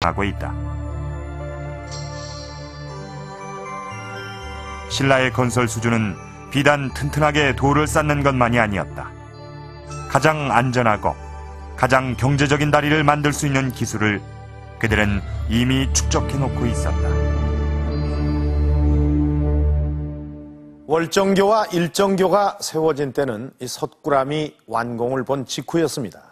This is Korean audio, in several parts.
하고 있다. 신라의 건설 수준은 비단 튼튼하게 돌을 쌓는 것만이 아니었다. 가장 안전하고 가장 경제적인 다리를 만들 수 있는 기술을 그들은 이미 축적해놓고 있었다. 월정교와 일정교가 세워진 때는 이 섰구람이 완공을 본 직후였습니다.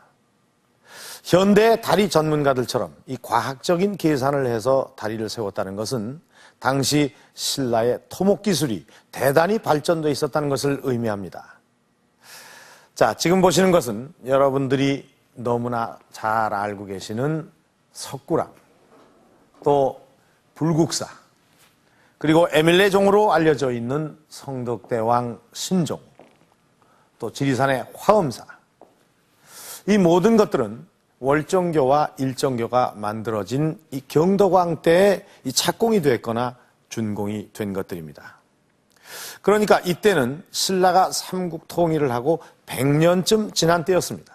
현대 다리 전문가들처럼 이 과학적인 계산을 해서 다리를 세웠다는 것은 당시 신라의 토목 기술이 대단히 발전돼 있었다는 것을 의미합니다. 자, 지금 보시는 것은 여러분들이 너무나 잘 알고 계시는 석구람, 또 불국사, 그리고 에밀레종으로 알려져 있는 성덕대왕 신종, 또 지리산의 화엄사. 이 모든 것들은 월정교와 일정교가 만들어진 이 경덕왕 때에 이 착공이 됐거나 준공이 된 것들입니다. 그러니까 이때는 신라가 삼국 통일을 하고 100년쯤 지난 때였습니다.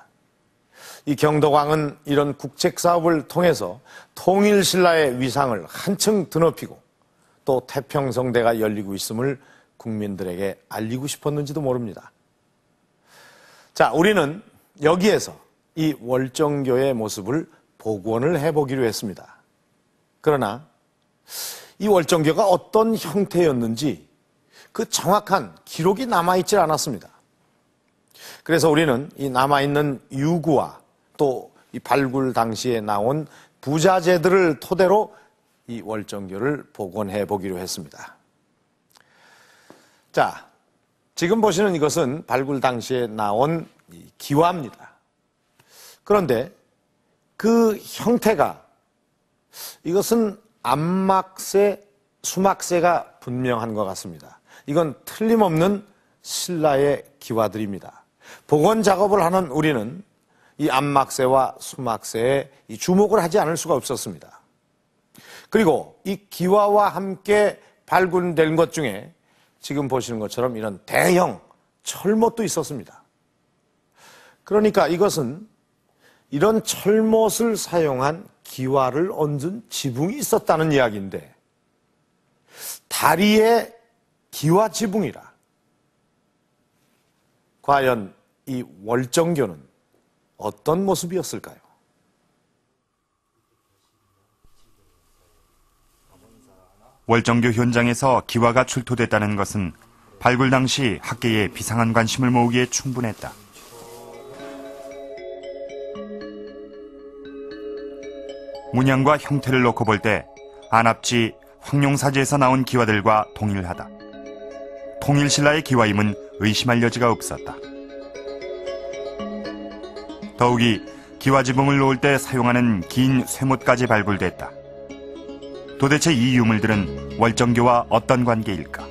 이 경덕왕은 이런 국책사업을 통해서 통일신라의 위상을 한층 드높이고 또 태평성대가 열리고 있음을 국민들에게 알리고 싶었는지도 모릅니다. 자, 우리는 여기에서 이 월정교의 모습을 복원을 해보기로 했습니다. 그러나 이 월정교가 어떤 형태였는지 그 정확한 기록이 남아있질 않았습니다. 그래서 우리는 이 남아있는 유구와 또 이 발굴 당시에 나온 부자재들을 토대로 이 월정교를 복원해 보기로 했습니다. 자, 지금 보시는 이것은 발굴 당시에 나온 기와입니다. 그런데 그 형태가 이것은 안막새, 수막새가 분명한 것 같습니다. 이건 틀림없는 신라의 기와들입니다. 복원 작업을 하는 우리는 이 안막새와 수막새에 주목을 하지 않을 수가 없었습니다. 그리고 이 기와와 함께 발굴된 것 중에 지금 보시는 것처럼 이런 대형 철못도 있었습니다. 그러니까 이것은 이런 철못을 사용한 기와를 얹은 지붕이 있었다는 이야기인데 다리에 기와 지붕이라. 과연 이 월정교는 어떤 모습이었을까요? 월정교 현장에서 기와가 출토됐다는 것은 발굴 당시 학계에 비상한 관심을 모으기에 충분했다. 문양과 형태를 놓고 볼 때 안압지 황룡사지에서 나온 기와들과 동일하다. 통일신라의 기와임은 의심할 여지가 없었다. 더욱이 기와지붕을 놓을 때 사용하는 긴 쇠못까지 발굴됐다. 도대체 이 유물들은 월정교와 어떤 관계일까?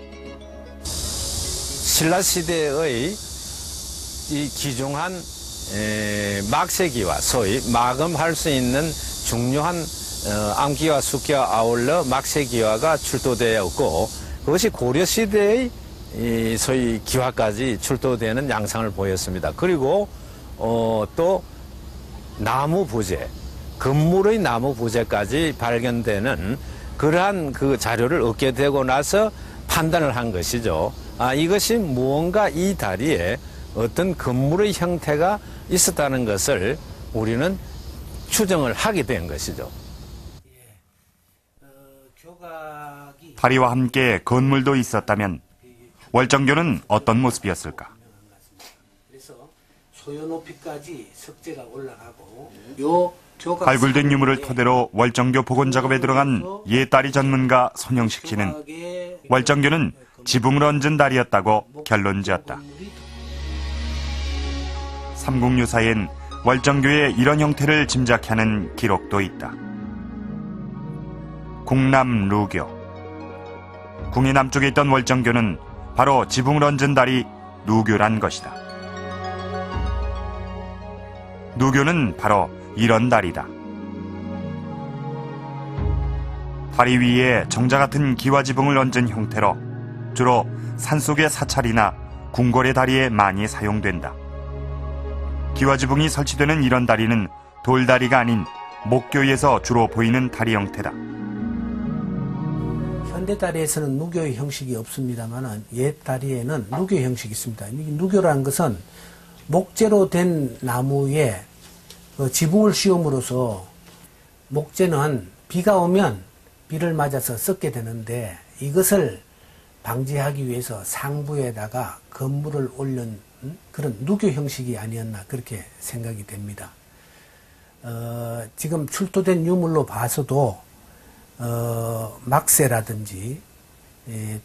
신라시대의 이 귀중한 막세기와 소위 마금할 수 있는 중요한 암기와 숙기와 아울러 막세기와가 출토되었고 그것이 고려시대의 소위 기와까지 출토되는 양상을 보였습니다. 그리고 또 나무 부재, 금물의 나무 부재까지 발견되는 그러한 그 자료를 얻게 되고 나서 판단을 한 것이죠. 이것이 무언가 이 다리에 어떤 금물의 형태가 있었다는 것을 우리는 추정을 하게 된 것이죠. 다리와 함께 건물도 있었다면 월정교는 어떤 모습이었을까? 소요 높이까지 석재가 올라가고 발굴된 유물을 토대로 월정교 복원 작업에 들어간 옛다리 전문가 손영식 씨는 월정교는 지붕을 얹은 다리였다고 결론지었다. 삼국유사엔 월정교의 이런 형태를 짐작케 하는 기록도 있다. 궁남루교. 궁의 남쪽에 있던 월정교는 바로 지붕을 얹은 다리 루교란 것이다. 누교는 바로 이런 다리다. 다리 위에 정자 같은 기와 지붕을 얹은 형태로 주로 산속의 사찰이나 궁궐의 다리에 많이 사용된다. 기와 지붕이 설치되는 이런 다리는 돌다리가 아닌 목교에서 주로 보이는 다리 형태다. 현대 다리에서는 누교의 형식이 없습니다만 옛 다리에는 누교 형식이 있습니다. 이 누교라는 것은 목재로 된 나무에 지붕을 씌움으로써 목재는 비가 오면 비를 맞아서 썩게 되는데 이것을 방지하기 위해서 상부에다가 건물을 올린 그런 누교 형식이 아니었나 그렇게 생각이 됩니다. 지금 출토된 유물로 봐서도 막세라든지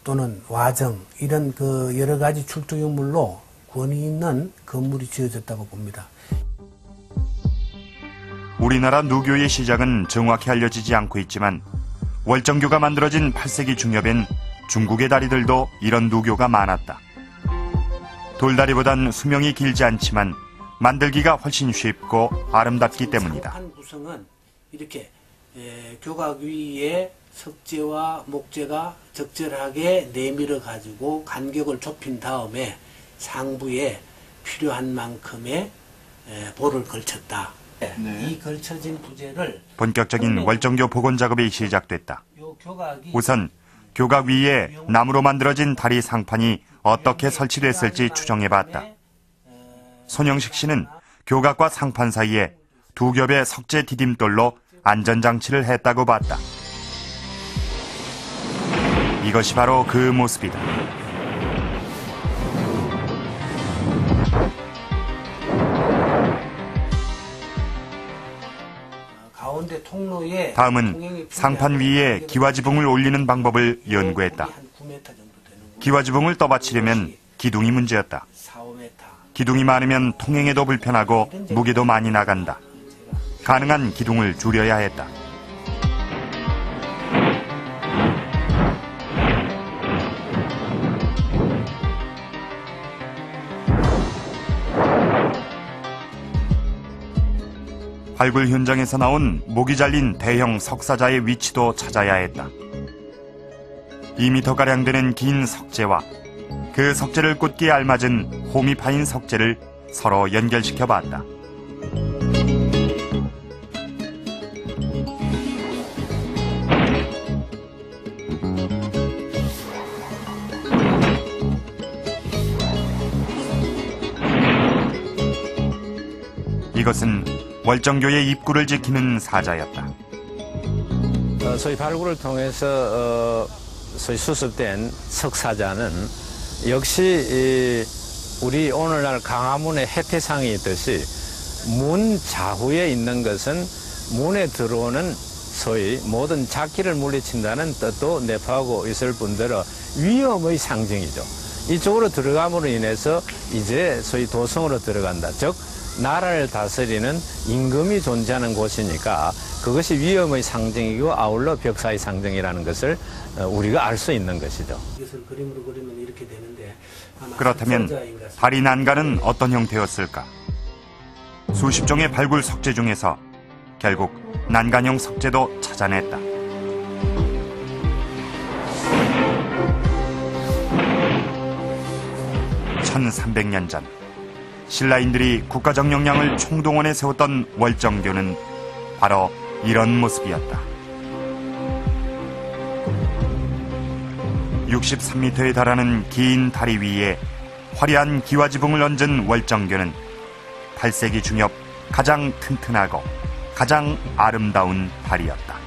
또는 와정 이런 그 여러 가지 출토 유물로 권위 있는 건물이 지어졌다고 봅니다. 우리나라 누교의 시작은 정확히 알려지지 않고 있지만 월정교가 만들어진 8세기 중엽엔 중국의 다리들도 이런 누교가 많았다. 돌다리보단 수명이 길지 않지만 만들기가 훨씬 쉽고 아름답기 때문이다. 상판 구성은 이렇게 교각 위에 석재와 목재가 적절하게 내밀어 가지고 간격을 좁힌 다음에 상부에 필요한 만큼의 볼을 걸쳤다. 이 걸쳐진 부재를 본격적인 월정교 복원 작업이 시작됐다. 요 교각이 우선 교각 위에 나무로 만들어진 다리 상판이 어떻게 설치됐을지 추정해봤다. 손영식 씨는 교각과 상판 사이에 두 겹의 석재 디딤돌로 안전장치를 했다고 봤다. 이것이 바로 그 모습이다. 가운데 통로에 다음은 상판 위에 기와지붕을 올리는 방법을 연구했다. 기와지붕을 떠받치려면 기둥이 문제였다. 기둥이 많으면 통행에도 불편하고 무게도 많이 나간다. 가능한 기둥을 줄여야 했다. 발굴 현장에서 나온 목이 잘린 대형 석사자의 위치도 찾아야 했다. 2m가량 되는 긴 석재와 그 석재를 꽂기에 알맞은 홈이 파인 석재를 서로 연결시켜 봤다. 이것은 월정교의 입구를 지키는 사자였다. 소위 발굴을 통해서 소위 수습된 석사자는 역시 우리 오늘날 강화문에 해태상이 있듯이 문 좌우에 있는 것은 문에 들어오는 소위 모든 잡기를 물리친다는 뜻도 내포하고 있을 뿐더러 위험의 상징이죠. 이쪽으로 들어감으로 인해서 이제 소위 도성으로 들어간다. 즉 나라를 다스리는 임금이 존재하는 곳이니까 그것이 위험의 상징이고 아울러 벽사의 상징이라는 것을 우리가 알 수 있는 것이죠. 이것을 그림으로 그리면 이렇게 되는데 그렇다면 다리 난간은 어떤 형태였을까? 수십 종의 발굴 석재 중에서 결국 난간형 석재도 찾아냈다. (1300년) 전 신라인들이 국가적 역량을 총동원해 세웠던 월정교는 바로 이런 모습이었다. 63m에 달하는 긴 다리 위에 화려한 기와지붕을 얹은 월정교는 8세기 중엽 가장 튼튼하고 가장 아름다운 다리였다.